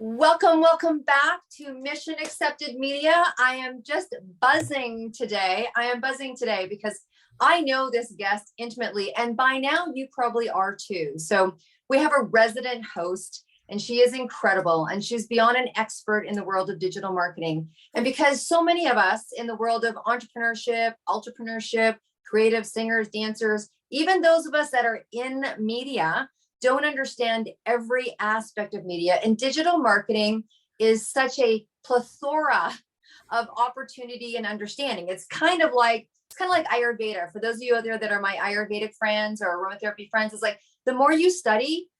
Welcome back to Mission Accepted Media. I am just buzzing today. Because I know this guest intimately, and by now you probably are too. So we have a resident host, and she is incredible, and she's beyond an expert in the world of digital marketing. And because so many of us in the world of entrepreneurship, creative singers, dancers, even those of us that are in media, don't understand every aspect of media, and digital marketing is such a plethora of opportunity and understanding. It's kind of like Ayurveda. For those of you out there that are my Ayurvedic friends or aromatherapy friends, it's like the more you study,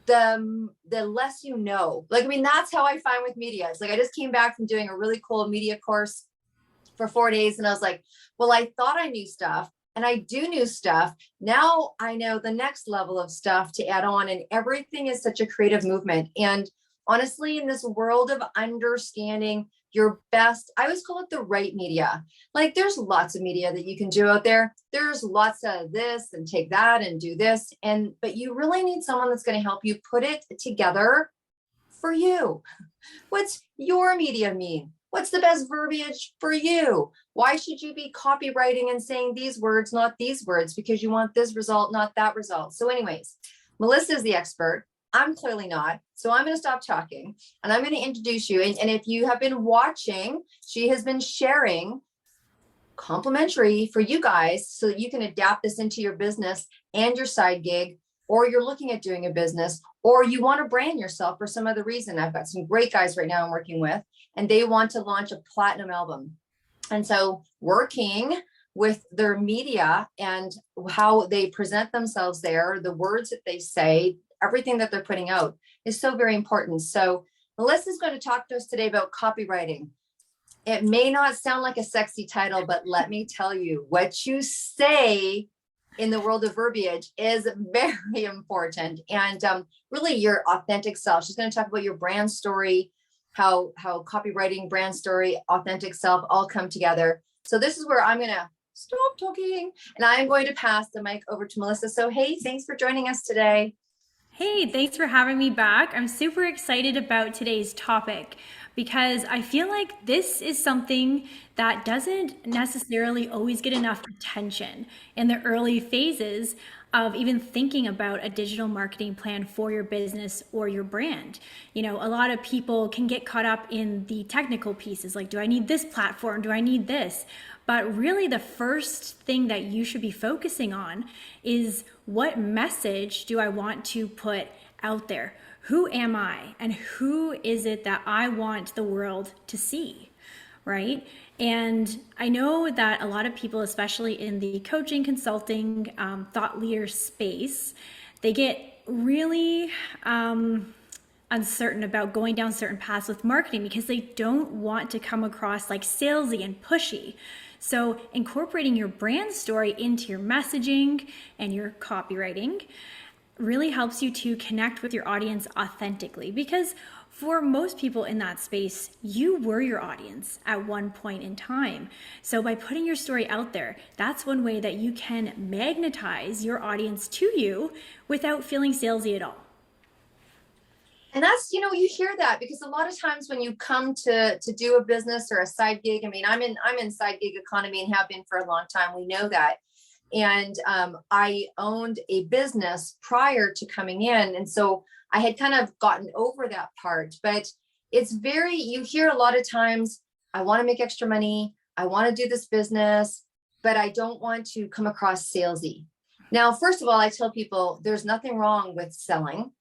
the less you know. That's how I find with media. It's like I just came back from doing a really cool media course for 4 days, and I was like, well, I thought I knew stuff. And I do new stuff. Now I know the next level of stuff to add on, and everything is such a creative movement. And honestly, in this world of understanding your best, I always call it the right media. Like there's lots of media that you can do out there. There's lots of this and take that and do this. But you really need someone that's going to help you put it together for you. What's your media mean? What's the best verbiage for you? Why should you be copywriting and saying these words, not these words, because you want this result, not that result? So anyways, Melissa is the expert. I'm clearly not. So I'm going to stop talking and I'm going to introduce you. And if you have been watching, she has been sharing complimentary for you guys so that you can adapt this into your business and your side gig, or you're looking at doing a business, or you want to brand yourself for some other reason. I've got some great guys right now I'm working with, and they want to launch a platinum album. And so working with their media and how they present themselves there, the words that they say, everything that they're putting out is so very important. So Melissa's going to talk to us today about copywriting. It may not sound like a sexy title, but let me tell you, what you say in the world of verbiage is very important. And really your authentic self. She's going to talk about your brand story, how copywriting, brand story, authentic self all come together. So this is where I'm going to stop talking and I'm going to pass the mic over to Melissa. So, hey, thanks for joining us today. Hey, thanks for having me back. I'm super excited about today's topic because I feel like this is something that doesn't necessarily always get enough attention in the early phases of even thinking about a digital marketing plan for your business or your brand. You know, a lot of people can get caught up in the technical pieces, like, do I need this platform? Do I need this? But really, the first thing that you should be focusing on is, what message do I want to put out there? Who am I? And who is it that I want the world to see? Right? And I know that a lot of people, especially in the coaching, consulting, thought leader space, they get really uncertain about going down certain paths with marketing because they don't want to come across like salesy and pushy. So incorporating your brand story into your messaging and your copywriting really helps you to connect with your audience authentically, because for most people in that space, you were your audience at one point in time. So by putting your story out there, that's one way that you can magnetize your audience to you without feeling salesy at all. And that's, you hear that because a lot of times when you come to do a business or a side gig, I mean, I'm in side gig economy and have been for a long time. We know that. And I owned a business prior to coming in. And so I had kind of gotten over that part, but you hear a lot of times, I want to make extra money. I want to do this business, but I don't want to come across salesy. Now, first of all, I tell people there's nothing wrong with selling.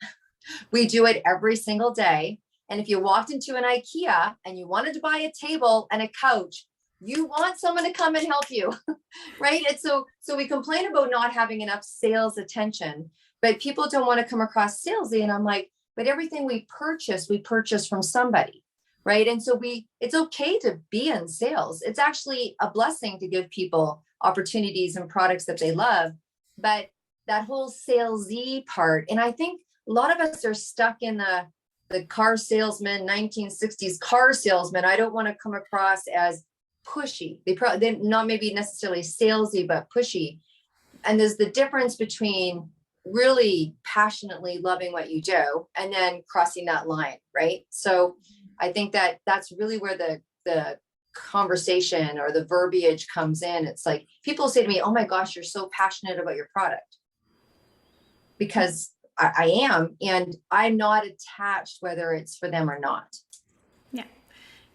We do it every single day. And if you walked into an IKEA and you wanted to buy a table and a couch, you want someone to come and help you, right? And so we complain about not having enough sales attention, but people don't want to come across salesy. And I'm like, but everything we purchase from somebody, right? And so it's okay to be in sales. It's actually a blessing to give people opportunities and products that they love. But that whole salesy part, and I think a lot of us are stuck in the car salesman, 1960s car salesman. I don't want to come across as pushy. They're not maybe necessarily salesy, but pushy. And there's the difference between really passionately loving what you do and then crossing that line, right? So I think that that's really where the conversation or the verbiage comes in. It's like people say to me, "Oh my gosh, you're so passionate about your product," because I am, and I'm not attached whether it's for them or not. Yeah.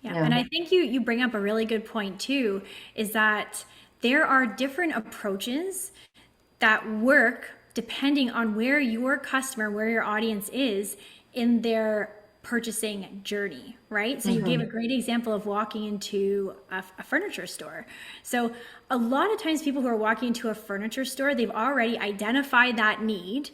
Yeah. Yeah. And I think you bring up a really good point too, is that there are different approaches that work depending on where your customer, where your audience is in their purchasing journey, right? So you gave a Mm-hmm. great example of walking into a furniture store. So a lot of times people who are walking into a furniture store, they've already identified that need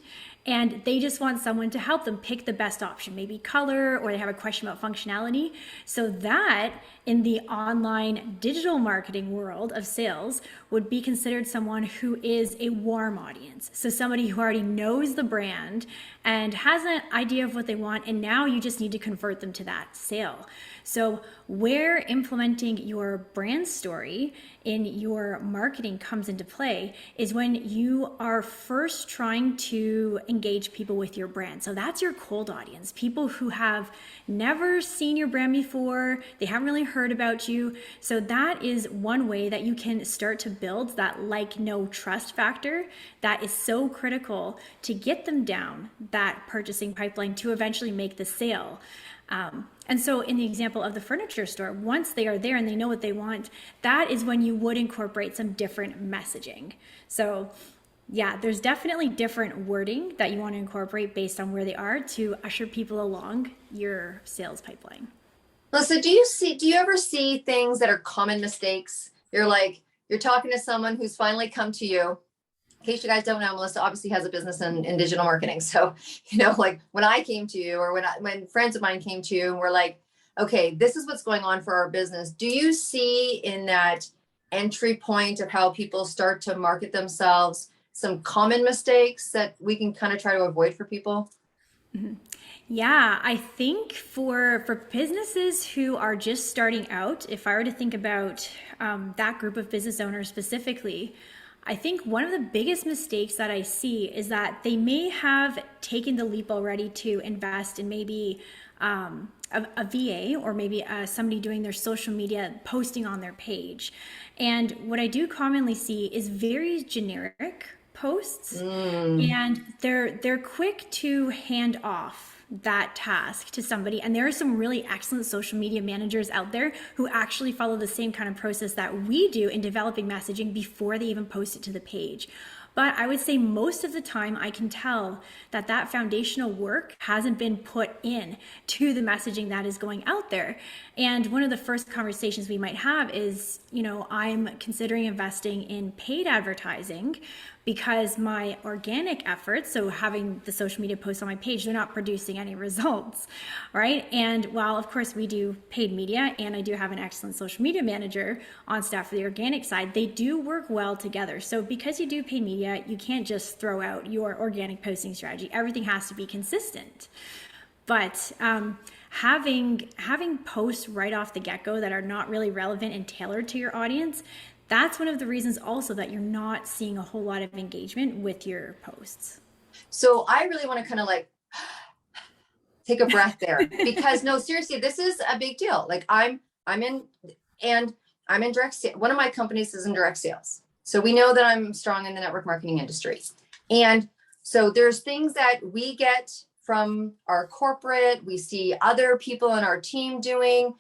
and they just want someone to help them pick the best option, maybe color, or they have a question about functionality. So that in the online digital marketing world of sales would be considered someone who is a warm audience. So somebody who already knows the brand and has an idea of what they want, and now you just need to convert them to that sale. So where implementing your brand story in your marketing comes into play is when you are first trying to engage people with your brand. So that's your cold audience, people who have never seen your brand before, they haven't really heard about you. So that is one way that you can start to build that like, know, trust factor that is so critical to get them down that purchasing pipeline to eventually make the sale. And so in the example of the furniture store, once they are there and they know what they want, that is when you would incorporate some different messaging. So yeah, there's definitely different wording that you want to incorporate based on where they are to usher people along your sales pipeline. Melissa, do you ever see things that are common mistakes? You're talking to someone who's finally come to you. In case you guys don't know, Melissa obviously has a business in digital marketing. So, like when I came to you, or when friends of mine came to you and we're like, okay, this is what's going on for our business. Do you see in that entry point of how people start to market themselves some common mistakes that we can kind of try to avoid for people? Yeah, I think for businesses who are just starting out, if I were to think about that group of business owners specifically, I think one of the biggest mistakes that I see is that they may have taken the leap already to invest in maybe a VA or maybe somebody doing their social media posting on their page. And what I do commonly see is very generic posts, and they're quick to hand off that task to somebody. And there are some really excellent social media managers out there who actually follow the same kind of process that we do in developing messaging before they even post it to the page. But I would say most of the time I can tell that that foundational work hasn't been put in to the messaging that is going out there. And one of the first conversations we might have is, I'm considering investing in paid advertising because my organic efforts, so having the social media posts on my page, they're not producing any results, right? And while of course we do paid media and I do have an excellent social media manager on staff for the organic side, they do work well together. So because you do paid media, you can't just throw out your organic posting strategy. Everything has to be consistent. But having posts right off the get-go that are not really relevant and tailored to your audience, that's one of the reasons also that you're not seeing a whole lot of engagement with your posts. So I really want to kind of take a breath there because no, seriously, this is a big deal. Like I'm in direct sales. One of my companies is in direct sales. So we know that I'm strong in the network marketing industry. And so there's things that we get from our corporate, we see other people in our team doing,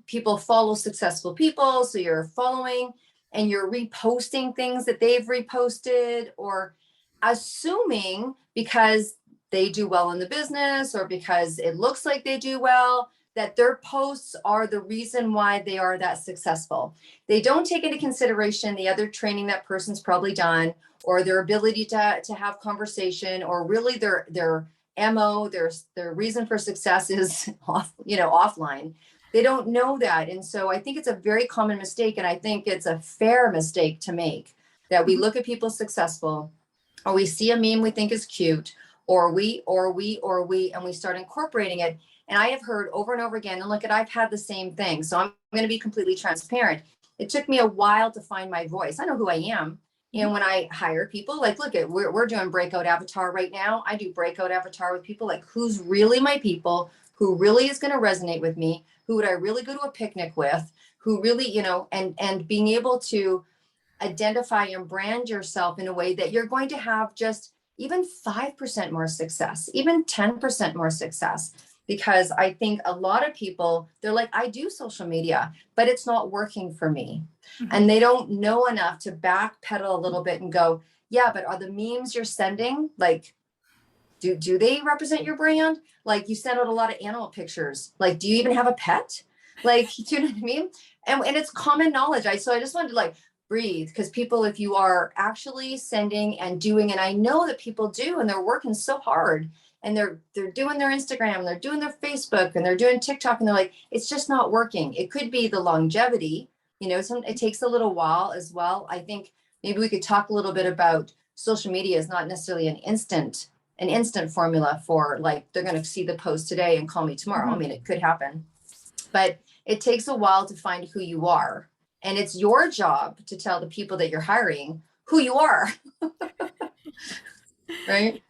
people follow successful people. So you're following and you're reposting things that they've reposted, or assuming because they do well in the business or because it looks like they do well, that their posts are the reason why they are that successful. They don't take into consideration the other training that person's probably done, or their ability to have conversation, or really their MO, their reason for success is offline. They don't know that. And so I think it's a very common mistake. And I think it's a fair mistake to make, that we look at people successful, or we see a meme we think is cute, or we, and we start incorporating it. And I have heard over and over again, and I've had the same thing. So I'm going to be completely transparent. It took me a while to find my voice. I know who I am. And when I hire people, like, look at, we're doing breakout avatar right now. I do breakout avatar with people, like, who's really my people, who really is going to resonate with me, who would I really go to a picnic with, who really, and being able to identify and brand yourself in a way that you're going to have just even 5% more success, even 10% more success. Because I think a lot of people, they're like, I do social media, but it's not working for me. Mm-hmm. And they don't know enough to backpedal a little bit and go, yeah, but are the memes you're sending, like, do they represent your brand? Like, you send out a lot of animal pictures. Like, do you even have a pet? Like, do you know what I mean? And it's common knowledge. So I just wanted to, like, breathe, because people, if you are actually sending and doing, and I know that people do, and they're working so hard, and they're doing their Instagram, they're doing their Facebook, and they're doing TikTok, and they're like, it's just not working. It could be the longevity, it takes a little while as well. I think maybe we could talk a little bit about social media is not necessarily an instant formula for, like, they're going to see the post today and call me tomorrow. Mm-hmm. I mean, it could happen, but it takes a while to find who you are. And it's your job to tell the people that you're hiring who you are. Right?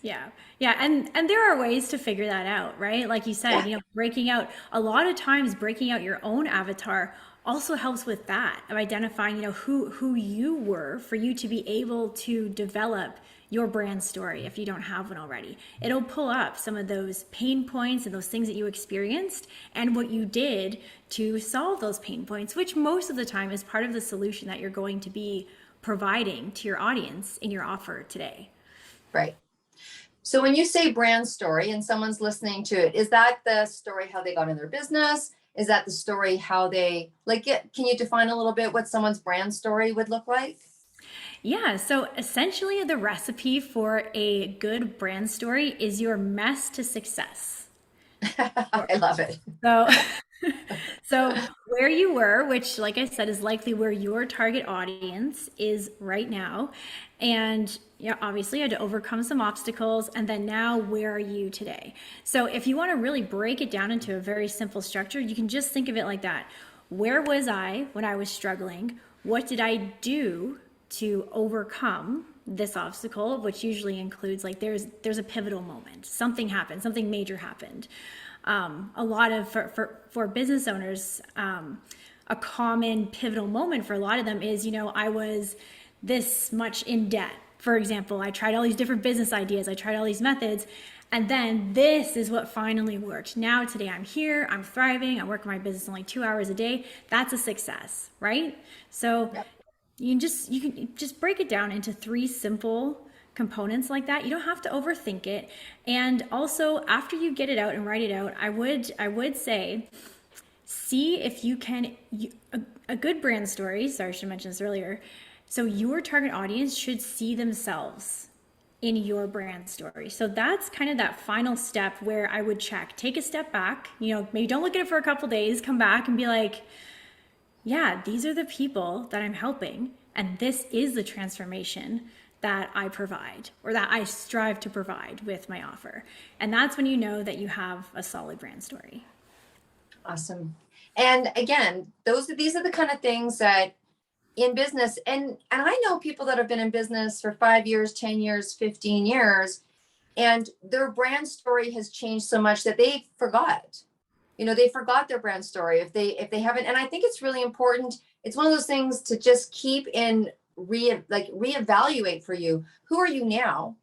Yeah. Yeah. And there are ways to figure that out, right? Like you said, Yeah. breaking out, a lot of times breaking out your own avatar also helps with that, of identifying, who you were, for you to be able to develop your brand story if you don't have one already. It'll pull up some of those pain points and those things that you experienced and what you did to solve those pain points, which most of the time is part of the solution that you're going to be providing to your audience in your offer today. Right. So when you say brand story and someone's listening to it, is that the story how they got in their business? Is that the story how they can you define a little bit what someone's brand story would look like? Yeah, so essentially, the recipe for a good brand story is your mess to success. I love it. So, so where you were, which, like I said, is likely where your target audience is right now, and obviously, you had to overcome some obstacles, and then now, where are you today? So, if you want to really break it down into a very simple structure, you can just think of it like that. Where was I when I was struggling? What did I do to overcome this obstacle, which usually includes, like, there's a pivotal moment, something happened, something major happened. A lot of for business owners, a common pivotal moment for a lot of them is, I was this much in debt. For example, I tried all these different business ideas, I tried all these methods, and then this is what finally worked. Now today I'm here, I'm thriving, I work my business only 2 hours a day. That's a success, right? So Yep. you can just break it down into 3 simple components like that. You don't have to overthink it. And also, after you get it out and write it out, I would say, see if you can, a good brand story, sorry, I should mention this earlier. So your target audience should see themselves in your brand story. So that's kind of that final step where I would check, take a step back, maybe don't look at it for a couple days, come back and be like, yeah, these are the people that I'm helping, and this is the transformation that I provide, or that I strive to provide with my offer. And that's when you know that you have a solid brand story. Awesome. And again, these are the kind of things that in business, and I know people that have been in business for 5 years, 10 years, 15 years, and their brand story has changed so much that they forgot. They forgot their brand story if they haven't. And I think it's really important. It's one of those things to just keep in reevaluate for you. Who are you now?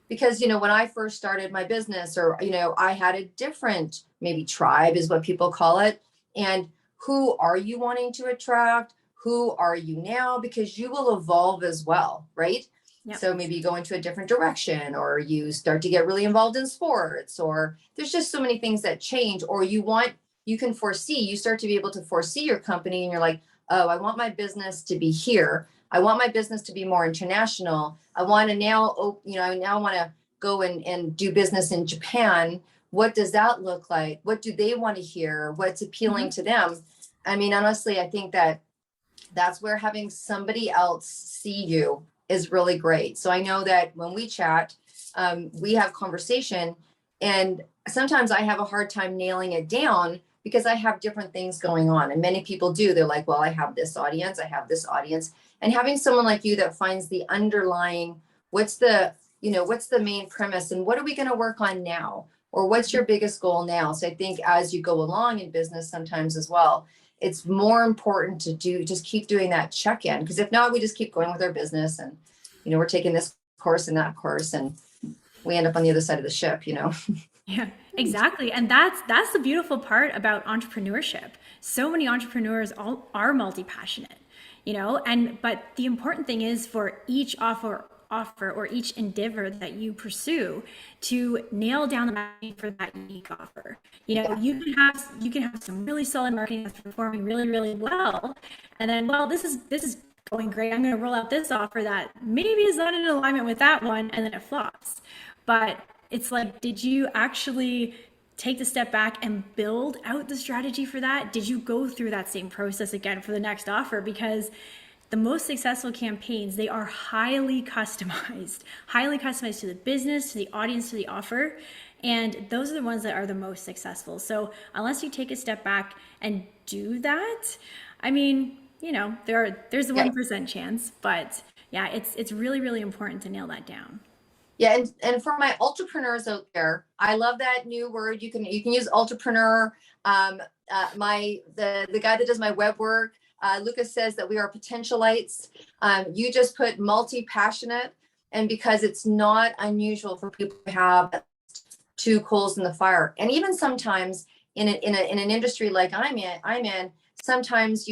Because when I first started my business, or I had a different, maybe, tribe is what people call it. And who are you wanting to attract? Who are you now? Because you will evolve as well, right? Yep. So maybe you go into a different direction, or you start to get really involved in sports, or there's just so many things that change, or you start to be able to foresee your company, and you're like, oh, I want my business to be here. I want my business to be more international. I want to now, I now want to go and do business in Japan. What does that look like? What do they want to hear? What's appealing to them? I mean, honestly, I think that's where having somebody else see you is really great. So I know that when we chat, we have conversation, and sometimes I have a hard time nailing it down because I have different things going on. And many people do. They're like, well, I have this audience, I have this audience. And having someone like you that finds the underlying, what's the, what's the main premise and what are we going to work on now? Or what's your biggest goal now? So I think as you go along in business sometimes as well, it's more important to just keep doing that check-in, because if not, we just keep going with our business and, we're taking this course and that course and we end up on the other side of the ship. Yeah, exactly. And that's the beautiful part about entrepreneurship. So many entrepreneurs all are multi-passionate, but the important thing is for each offer or each endeavor that you pursue to nail down the marketing for that unique offer. You can have some really solid marketing that's performing really, really well. And then, well, this is going great. I'm going to roll out this offer that maybe is not in alignment with that one, and then it flops. But it's like, did you actually take the step back and build out the strategy for that? Did you go through that same process again for the next offer? Because the most successful campaigns, they are highly customized to the business, to the audience, to the offer. And those are the ones that are the most successful. So unless you take a step back and do that, I mean, there's a 1% chance, but yeah, it's really, really important to nail that down. Yeah, and for my entrepreneurs out there, I love that new word. You can use entrepreneur. The guy that does my web work, Lucas, says that we are potentialites. You just put multi-passionate, and because it's not unusual for people to have two coals in the fire, and even sometimes in an industry like I'm in, sometimes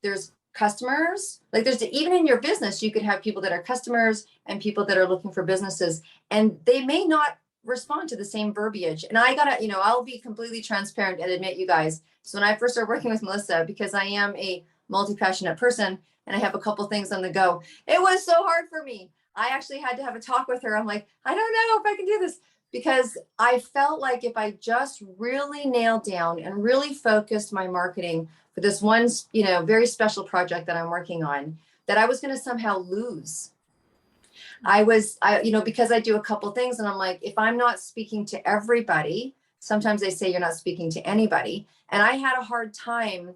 there's customers, like there's even in your business, you could have people that are customers and people that are looking for businesses, and they may not respond to the same verbiage. And I gotta, I'll be completely transparent and admit, you guys. So when I first started working with Melissa, because I am a multi-passionate person and I have a couple things on the go, it was so hard for me. I actually had to have a talk with her. I'm like, I don't know if I can do this, because I felt like if I just really nailed down and really focused my marketing for this one, very special project that I'm working on, that I was going to somehow lose. Because I do a couple things, and I'm like, if I'm not speaking to everybody, sometimes they say you're not speaking to anybody. And I had a hard time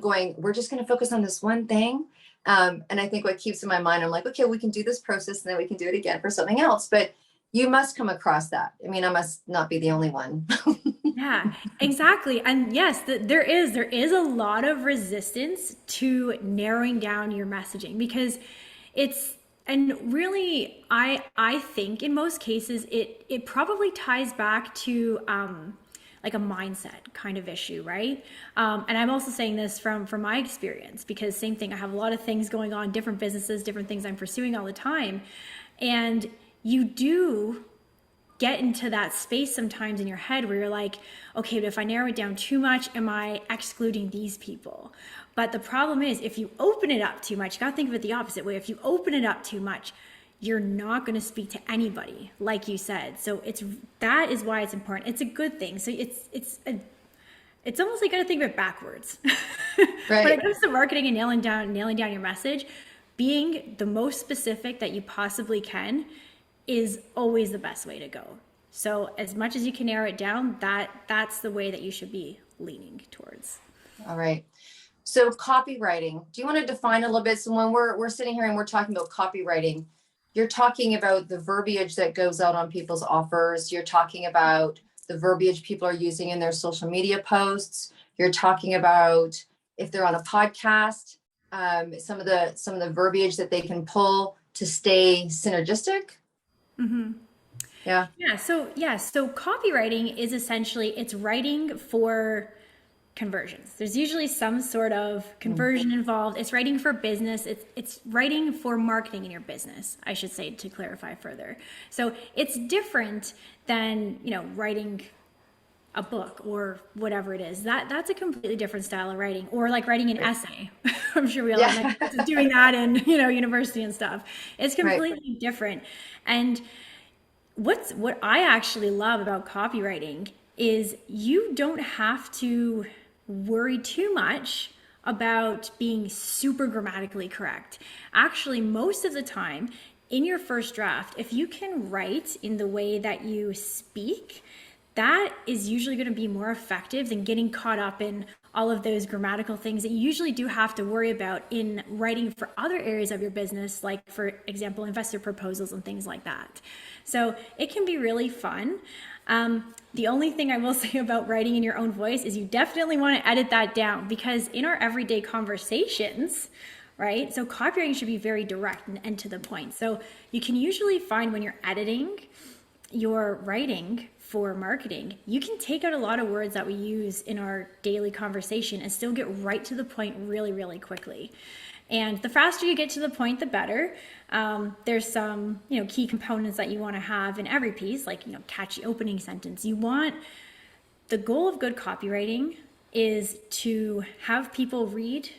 going, we're just going to focus on this one thing. And I think what keeps in my mind, I'm like, okay, we can do this process and then we can do it again for something else. But you must come across that. I mean, I must not be the only one. Yeah, exactly. And yes, there is a lot of resistance to narrowing down your messaging, because and really, I think in most cases, it probably ties back to like a mindset kind of issue, right? And I'm also saying this from my experience, because same thing, I have a lot of things going on, different businesses, different things I'm pursuing all the time. And you do get into that space sometimes in your head where you're like, okay, but if I narrow it down too much, am I excluding these people? But the problem is, if you open it up too much, you got to think of it the opposite way. If you open it up too much, you're not going to speak to anybody, like you said. So that is why it's important. It's a good thing. So it's almost like you got to think of it backwards. Right. When it comes to marketing and nailing down your message, being the most specific that you possibly can is always the best way to go. So as much as you can narrow it down, that's the way that you should be leaning towards. All right. So copywriting, do you want to define a little bit? So when we're sitting here and we're talking about copywriting, you're talking about the verbiage that goes out on people's offers. You're talking about the verbiage people are using in their social media posts. You're talking about if they're on a podcast, some of the verbiage that they can pull to stay synergistic. Mm-hmm. Yeah. So copywriting is essentially, it's writing for conversions. There's usually some sort of conversion involved. It's writing for business. It's writing for marketing in your business, I should say, to clarify further. So it's different than, writing a book or whatever it is. That's a completely different style of writing, or like writing an essay. I'm sure we all like doing that in, university and stuff. It's completely different. And what I actually love about copywriting is you don't have to worry too much about being super grammatically correct. Actually, most of the time in your first draft, if you can write in the way that you speak, that is usually going to be more effective than getting caught up in all of those grammatical things that you usually do have to worry about in writing for other areas of your business, like, for example, investor proposals and things like that. So it can be really fun. The only thing I will say about writing in your own voice is you definitely want to edit that down, because in our everyday conversations, right? So copywriting should be very direct and to the point. So you can usually find when you're editing your writing for marketing, you can take out a lot of words that we use in our daily conversation and still get right to the point really, really quickly. And the faster you get to the point, the better. There's some, key components that you want to have in every piece, like, catchy opening sentence. The goal of good copywriting is to have people read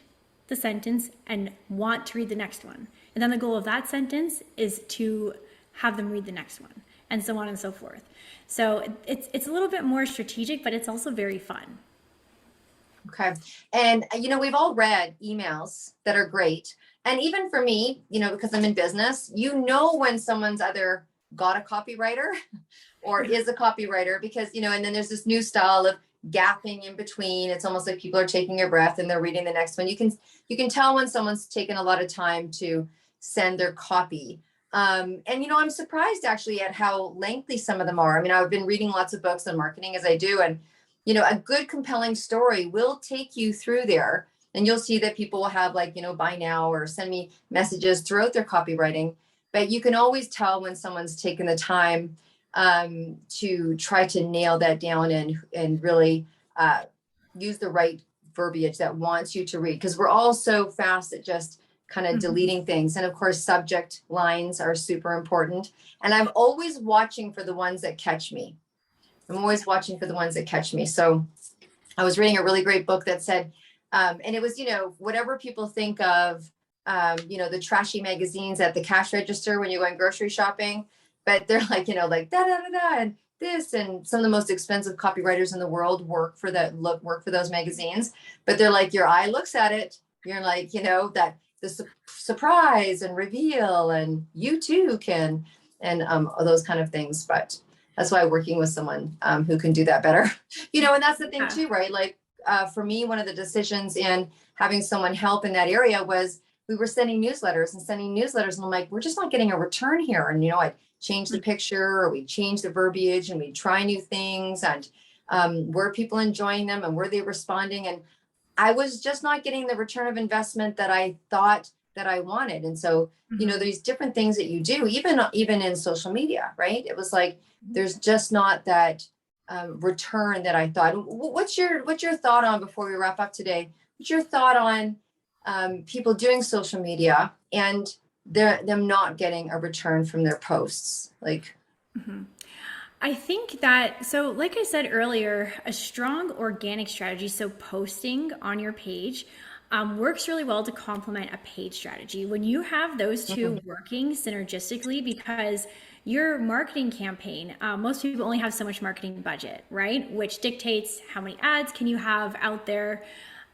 the sentence and want to read the next one. And then the goal of that sentence is to have them read the next one, and so on and so forth. So it's a little bit more strategic, but it's also very fun. Okay. And, we've all read emails that are great. And even for me, because I'm in business, when someone's either got a copywriter or is a copywriter, because, and then there's this new style of gapping in between. It's almost like people are taking a breath and they're reading the next one. You can tell when someone's taken a lot of time to send their copy. And, I'm surprised actually at how lengthy some of them are. I mean, I've been reading lots of books on marketing as I do, and, a good compelling story will take you through there, and you'll see that people will have buy now or send me messages throughout their copywriting. But you can always tell when someone's taken the time to try to nail that down and really use the right verbiage that wants you to read, because we're all so fast at just kind of deleting things. And of course, subject lines are super important. And I'm always watching for the ones that catch me. So I was reading a really great book that said, and it was, whatever people think of, the trashy magazines at the cash register when you're going grocery shopping, but they're like, like da, da, da, da, and this, and some of the most expensive copywriters in the world work for those magazines. But they're like, your eye looks at it. You're like, that the surprise and reveal, and you too can, and those kind of things. But that's why working with someone who can do that better, and that's the thing too, right? Like for me, one of the decisions in having someone help in that area was we were sending newsletters, and I'm like, we're just not getting a return here. And, I change the picture, or we change the verbiage, and we try new things, and were people enjoying them, and were they responding? And I was just not getting the return of investment that I thought that I wanted. And so, these different things that you do, even in social media, right? It was like, there's just not that return that I thought. What's your thought on, before we wrap up today, what's your thought on people doing social media and them not getting a return from their posts? Like, I think that, so like I said earlier, a strong organic strategy, so posting on your page, works really well to complement a paid strategy. When you have those two working synergistically, because your marketing campaign, most people only have so much marketing budget, right? Which dictates how many ads can you have out there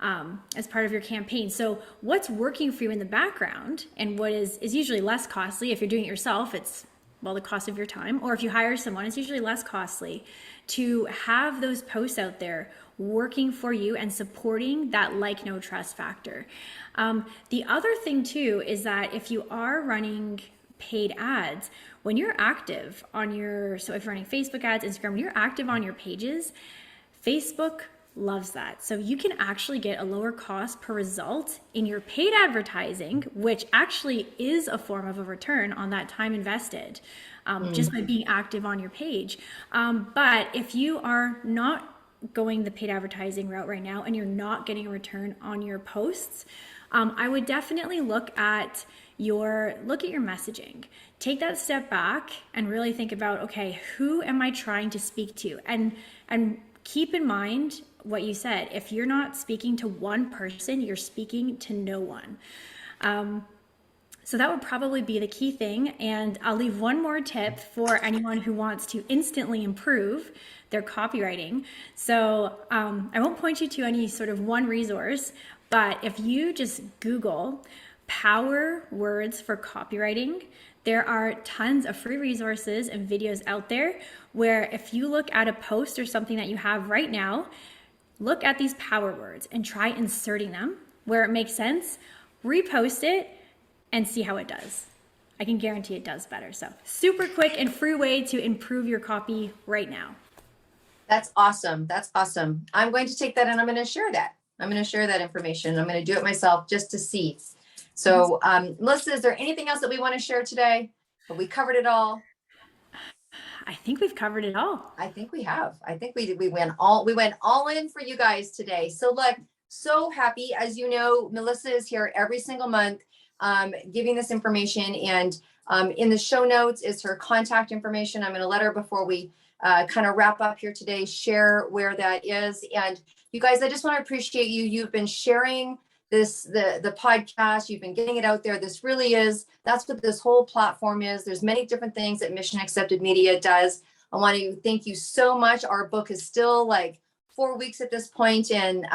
as part of your campaign. So what's working for you in the background, and what is usually less costly. If you're doing it yourself, it's the cost of your time, or if you hire someone, it's usually less costly to have those posts out there working for you and supporting that like, no trust factor. The other thing too is that if you are running paid ads, when you're active on so if you're running Facebook ads, Instagram, when you're active on your pages, Facebook loves that. So you can actually get a lower cost per result in your paid advertising, which actually is a form of a return on that time invested, just by being active on your page. But if you are not going the paid advertising route right now and you're not getting a return on your posts, I would definitely look at your messaging. Take that step back and really think about, okay, who am I trying to speak to? And keep in mind what you said. If you're not speaking to one person, you're speaking to no one. So that would probably be the key thing. And I'll leave one more tip for anyone who wants to instantly improve their copywriting. So I won't point you to any sort of one resource, but if you just Google power words for copywriting, there are tons of free resources and videos out there where if you look at a post or something that you have right now, look at these power words and try inserting them where it makes sense, repost it, and see how it does. I can guarantee it does better. So super quick and free way to improve your copy right now. That's awesome. That's awesome. I'm going to take that and I'm going to share that. I'm going to share that information. I'm going to do it myself just to see. So, Melissa, is there anything else that we want to share today? Have we covered it all? I think we've covered it all. I think we have. I think we went all in for you guys today. So look, so happy. As you know, Melissa is here every single month, giving this information, and in the show notes is her contact information. I'm going to let her, before we kind of wrap up here today, share where that is. And you guys, I just want to appreciate you. You've been sharing the podcast. You've been getting it out there. This really is, that's what this whole platform is. There's many different things that Mission Accepted Media does. I want to thank you so much. Our book is still like 4 weeks at this point, and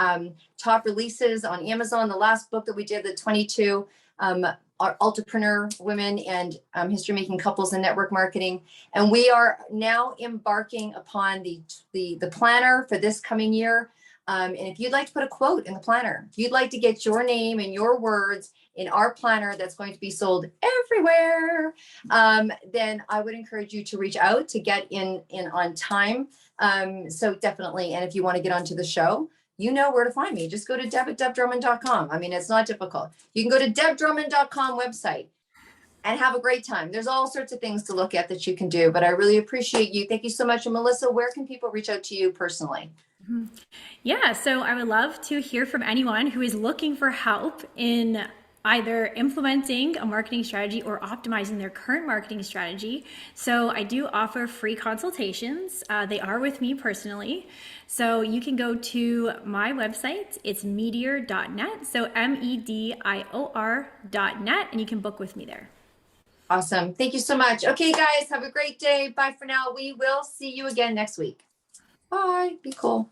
top releases on Amazon. The last book that we did, the 22 our entrepreneur women and history making couples in network marketing. And we are now embarking upon the planner for this coming year. And if you'd like to put a quote in the planner, if you'd like to get your name and your words in our planner that's going to be sold everywhere, then I would encourage you to reach out to get in on time. So definitely. And if you want to get onto the show, you know where to find me. Just go to deb@debdrummond.com. I mean, it's not difficult. You can go to debdrummond.com website and have a great time. There's all sorts of things to look at that you can do, but I really appreciate you. Thank you so much. And Melissa, where can people reach out to you personally? Yeah, so I would love to hear from anyone who is looking for help in either implementing a marketing strategy or optimizing their current marketing strategy. So I do offer free consultations. They are with me personally. So you can go to my website. It's meteor.net. So MEDIOR.net, and you can book with me there. Awesome. Thank you so much. Okay, guys, have a great day. Bye for now. We will see you again next week. Bye. Be cool.